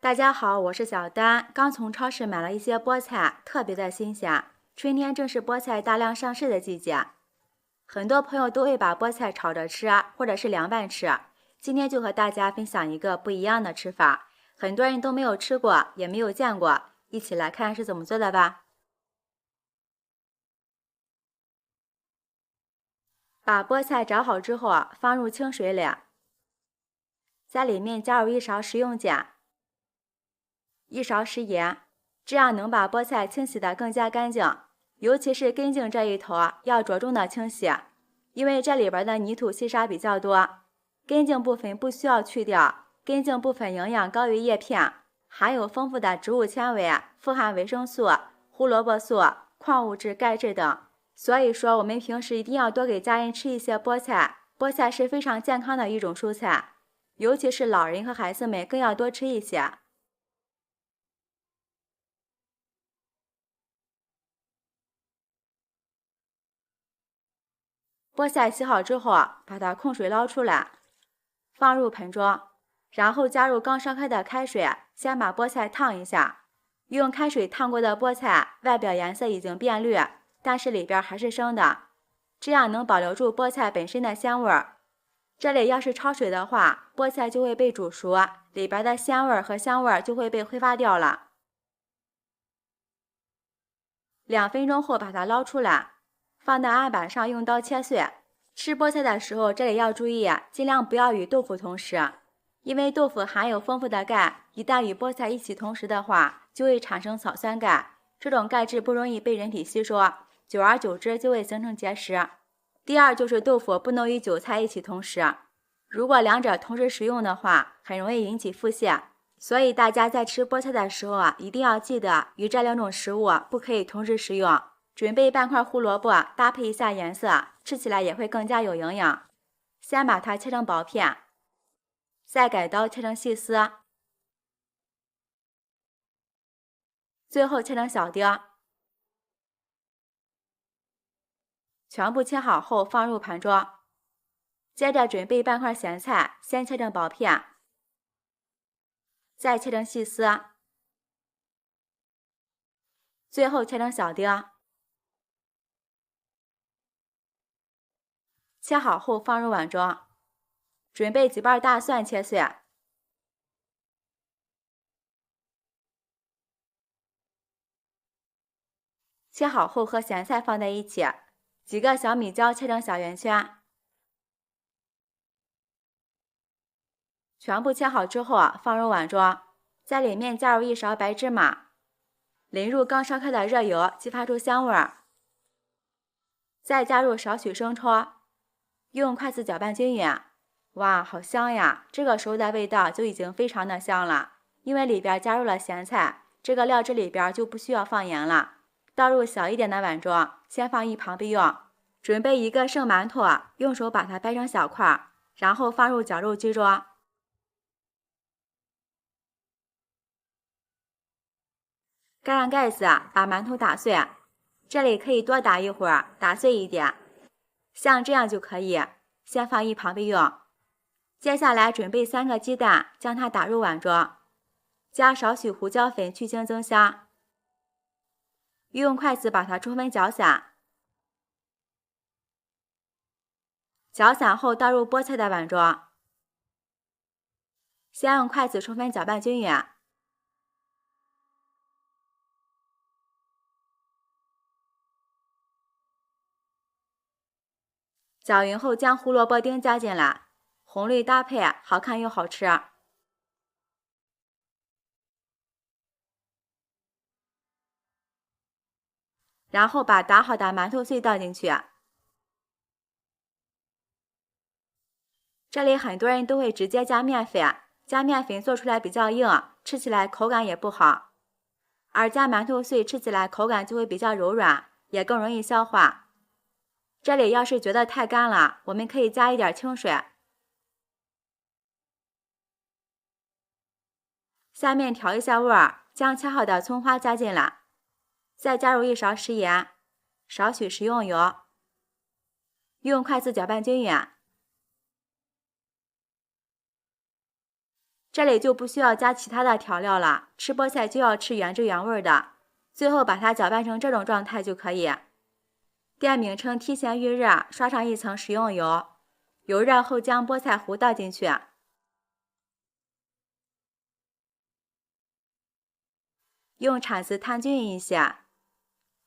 大家好，我是小丹，刚从超市买了一些菠菜，特别的新鲜。春天正是菠菜大量上市的季节，很多朋友都会把菠菜炒着吃，或者是凉拌吃。今天就和大家分享一个不一样的吃法，很多人都没有吃过，也没有见过，一起来看是怎么做的吧。把菠菜炒好之后，放入清水里，在里面加入1勺食用碱。1勺食盐，这样能把菠菜清洗得更加干净，尤其是根茎这一头要着重的清洗，因为这里边的泥土细沙比较多，根茎部分不需要去掉，根茎部分营养高于叶片，含有丰富的植物纤维，富含维生素、胡萝卜素、矿物质、钙质等，所以说我们平时一定要多给家人吃一些菠菜，菠菜是非常健康的一种蔬菜，尤其是老人和孩子们更要多吃一些。菠菜洗好之后，把它控水捞出来，放入盆中，然后加入刚烧开的开水，先把菠菜烫一下。用开水烫过的菠菜，外表颜色已经变绿，但是里边还是生的，这样能保留住菠菜本身的鲜味儿。这里要是焯水的话，菠菜就会被煮熟，里边的鲜味儿和香味儿就会被挥发掉了。2分钟后把它捞出来，放在案板上用刀切碎。吃菠菜的时候，这里要注意，尽量不要与豆腐同时，因为豆腐含有丰富的钙，一旦与菠菜一起同时的话，就会产生草酸钙，这种钙质不容易被人体吸收，久而久之就会形成结石。第二就是豆腐不能与韭菜一起同时，如果两者同时食用的话，很容易引起腹泻，所以大家在吃菠菜的时候一定要记得与这2种食物不可以同时食用。准备半块胡萝卜，搭配一下颜色，吃起来也会更加有营养。先把它切成薄片，再改刀切成细丝，最后切成小丁。全部切好后放入盘中，接着准备半块咸菜，先切成薄片，再切成细丝，最后切成小丁。切好后放入碗中，准备几瓣大蒜切碎，切好后和咸菜放在一起，几个小米椒切成小圆圈。全部切好之后放入碗中，在里面加入1勺白芝麻，淋入刚烧开的热油，激发出香味儿。再加入少许生抽，用筷子搅拌均匀。哇，好香呀！这个时候的味道就已经非常的香了，因为里边加入了咸菜，这个料汁里边就不需要放盐了。倒入小一点的碗中，先放一旁备用。准备一个生馒头，用手把它掰成小块，然后放入绞肉机中。盖上盖子，把馒头打碎，这里可以多打一会儿，打碎一点，像这样就可以，先放一旁备用。接下来准备3个鸡蛋，将它打入碗中，加少许胡椒粉去腥增香，用筷子把它充分搅散。搅散后倒入菠菜的碗中，先用筷子充分搅拌均匀。搅匀后将胡萝卜丁加进来，红绿搭配，好看又好吃。然后把打好的馒头碎倒进去。这里很多人都会直接加面粉，加面粉做出来比较硬，吃起来口感也不好。而加馒头碎吃起来口感就会比较柔软，也更容易消化。这里要是觉得太干了，我们可以加一点清水。下面调一下味儿，将切好的葱花加进来，再加入1勺食盐，少许食用油，用筷子搅拌均匀。这里就不需要加其他的调料了，吃菠菜就要吃原汁原味的。最后把它搅拌成这种状态就可以。电饼铛提前预热，刷上一层食用油，油热后将菠菜糊倒进去，用铲子摊均匀一些。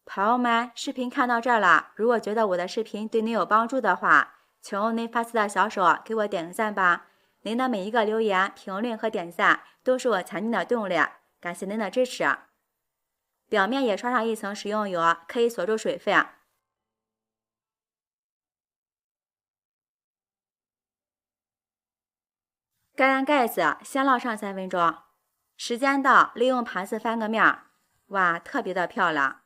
朋友们，视频看到这儿了，如果觉得我的视频对您有帮助的话，请用您发丝的小手给我点个赞吧。您的每一个留言、评论和点赞都是我前进的动力，感谢您的支持。表面也刷上一层食用油，可以锁住水分。盖上盖子，先烙上3分钟。时间到，利用盘子翻个面，哇，特别的漂亮。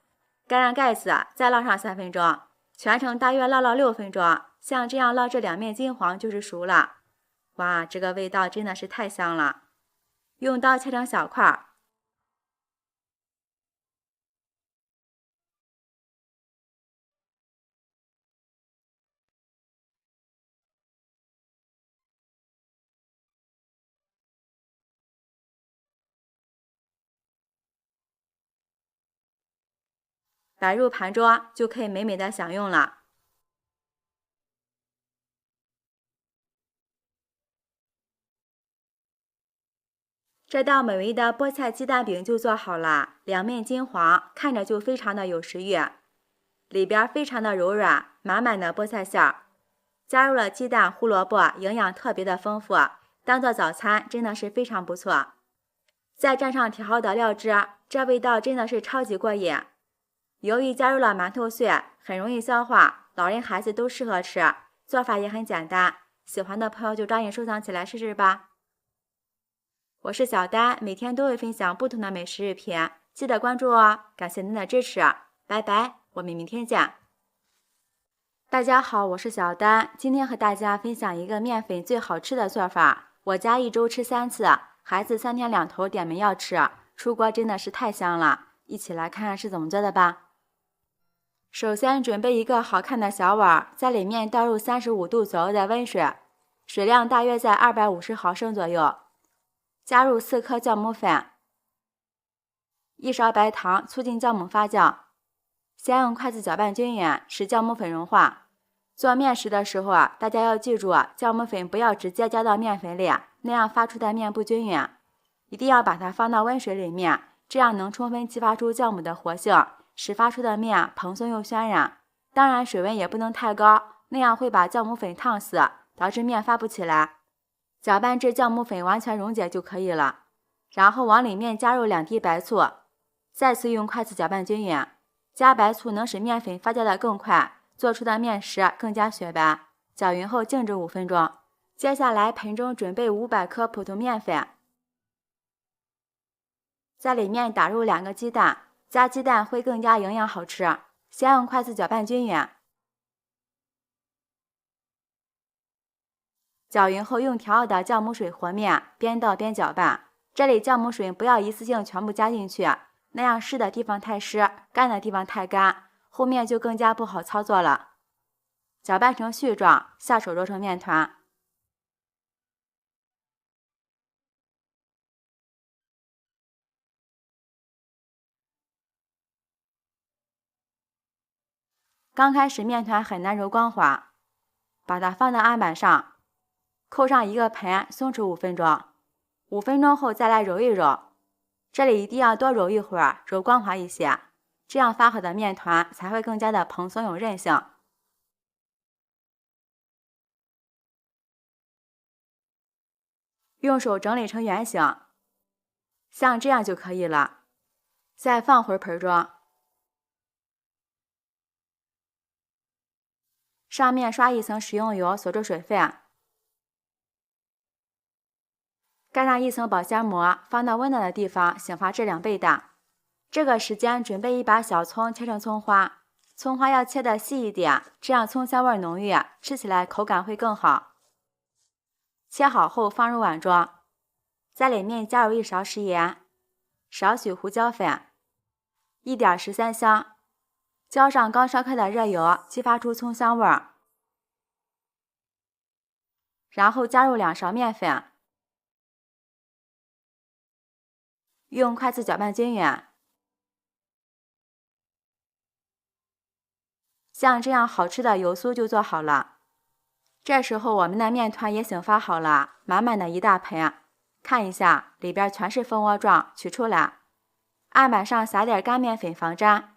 盖上盖子，再烙上3分钟，全程大约烙了6分钟。像这样烙至两面金黄就是熟了。哇，这个味道真的是太香了。用刀切成小块，摆入盘桌，就可以美美的享用了。这道美味的菠菜鸡蛋饼就做好了，两面金黄，看着就非常的有食欲，里边非常的柔软，满满的菠菜馅儿，加入了鸡蛋、胡萝卜，营养特别的丰富，当做早餐真的是非常不错。再蘸上调好的料汁，这味道真的是超级过瘾。由于加入了馒头碎，很容易消化，老人孩子都适合吃，做法也很简单，喜欢的朋友就抓紧收藏起来试试吧。我是小丹，每天都会分享不同的美食视频，记得关注哦！感谢您的支持，拜拜，我们明天见。大家好，我是小丹，今天和大家分享一个面粉最好吃的做法。我家1周吃3次，孩子3天2头点名要吃，出锅真的是太香了。一起来看看是怎么做的吧。首先准备一个好看的小碗，在里面倒入35度左右的温水，水量大约在250毫升左右。加入4颗酵母粉，1勺白糖，促进酵母发酵。先用筷子搅拌均匀，使酵母粉融化。做面食的时候大家要记住，酵母粉不要直接加到面粉里，那样发出的面不均匀。一定要把它放到温水里面，这样能充分激发出酵母的活性，使发出的面蓬松又暄软。当然水温也不能太高，那样会把酵母粉烫死，导致面发不起来。搅拌至酵母粉完全溶解就可以了，然后往里面加入2滴白醋，再次用筷子搅拌均匀。加白醋能使面粉发酵的更快，做出的面食更加雪白。搅匀后静置5分钟。接下来盆中准备500克普通面粉，在里面打入2个鸡蛋，加鸡蛋会更加营养好吃。先用筷子搅拌均匀。搅匀后用调好的酵母水和面，边倒边搅拌。这里酵母水不要一次性全部加进去，那样湿的地方太湿，干的地方太干，后面就更加不好操作了。搅拌成絮状，下手揉成面团。刚开始面团很难揉光滑，把它放到案板上，扣上一个盆，松弛5分钟。5分钟后再来揉一揉，这里一定要多揉一会儿，揉光滑一些，这样发好的面团才会更加的蓬松有韧性。用手整理成圆形，像这样就可以了。再放回盆中，上面刷一层食用油，锁住水分。盖上一层保鲜膜，放到温暖的地方醒发至2倍大。这个时间准备一把小葱，切成葱花。葱花要切得细一点，这样葱香味浓郁，吃起来口感会更好。切好后放入碗中，在里面加入1勺食盐，少许胡椒粉，一点13香，浇上刚烧开的热油，激发出葱香味儿。然后加入2勺面粉，用筷子搅拌均匀。像这样好吃的油酥就做好了。这时候我们的面团也醒发好了，满满的一大盆。看一下，里边全是蜂窝状，取出来。案板上撒点干面粉防粘。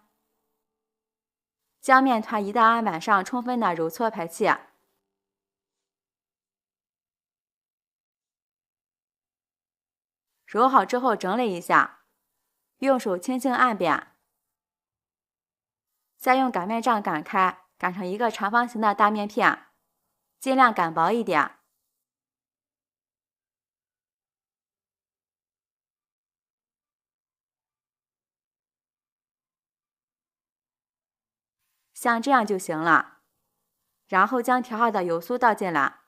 将面团移到案板上，充分的揉搓排气。揉好之后整理一下，用手轻轻按扁，再用擀面杖擀开，擀成一个长方形的大面片，尽量擀薄一点。像这样就行了。然后将调好的油酥倒进来，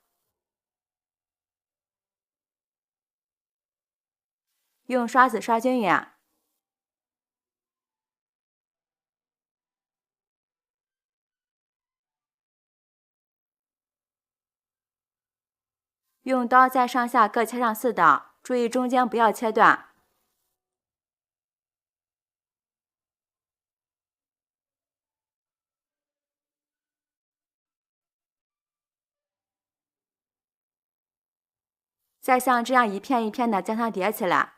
用刷子刷均匀。用刀在上下各切上4刀，注意中间不要切断。再像这样一片一片的将它叠起来。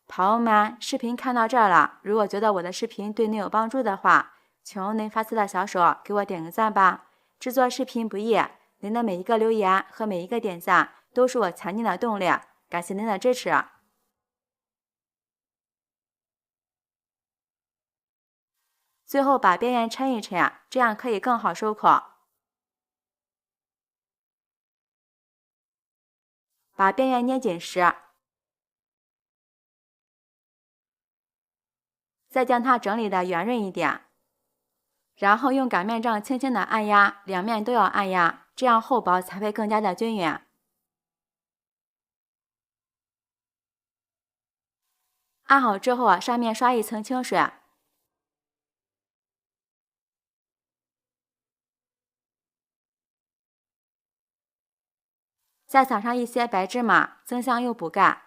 朋友们，视频看到这儿了，如果觉得我的视频对您有帮助的话，请用您发财的小手给我点个赞吧。制作视频不易，您的每一个留言和每一个点赞都是我前进的动力，感谢您的支持。最后把边缘抻一抻，这样可以更好收口。把边缘捏紧实，再将它整理的圆润一点，然后用擀面杖轻轻的按压，两面都要按压，这样厚薄才会更加的均匀。按好之后上面刷一层清水，再撒上一些白芝麻，增香又补钙。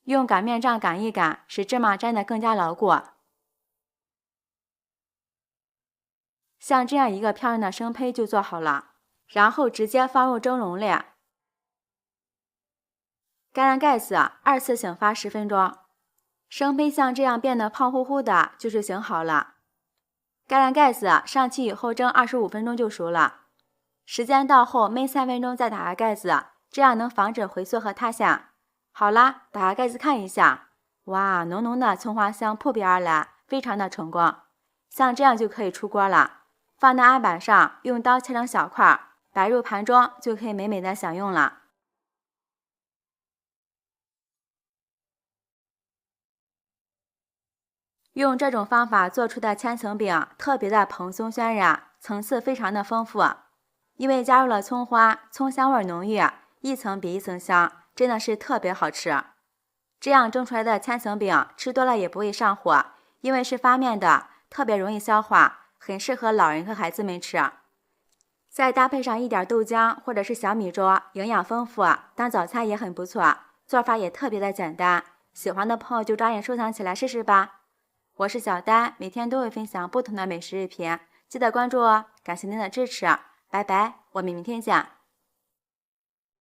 用擀面杖擀一擀，使芝麻粘得更加牢固。像这样一个漂亮的生胚就做好了，然后直接放入蒸笼里。盖上盖子，2次醒发10分钟。生胚像这样变得胖乎乎的，就是醒好了。盖上盖子，上气以后蒸25分钟就熟了。时间到后焖3分钟再打开盖子，这样能防止回缩和塌陷。好啦，打开盖子看一下，哇，浓浓的葱花香扑鼻而来，非常的成功。像这样就可以出锅了，放在案板上，用刀切成小块，摆入盘中，就可以美美的享用了。用这种方法做出的千层饼特别的蓬松渲染，层次非常的丰富。因为加入了葱花，葱香味浓郁，一层比一层香，真的是特别好吃。这样蒸出来的千层饼吃多了也不会上火，因为是发面的，特别容易消化，很适合老人和孩子们吃。再搭配上一点豆浆或者是小米粥，营养丰富，当早餐也很不错，做法也特别的简单。喜欢的朋友就抓紧收藏起来试试吧。我是小丹，每天都会分享不同的美食视频，记得关注哦！感谢您的支持，拜拜，我们明天见。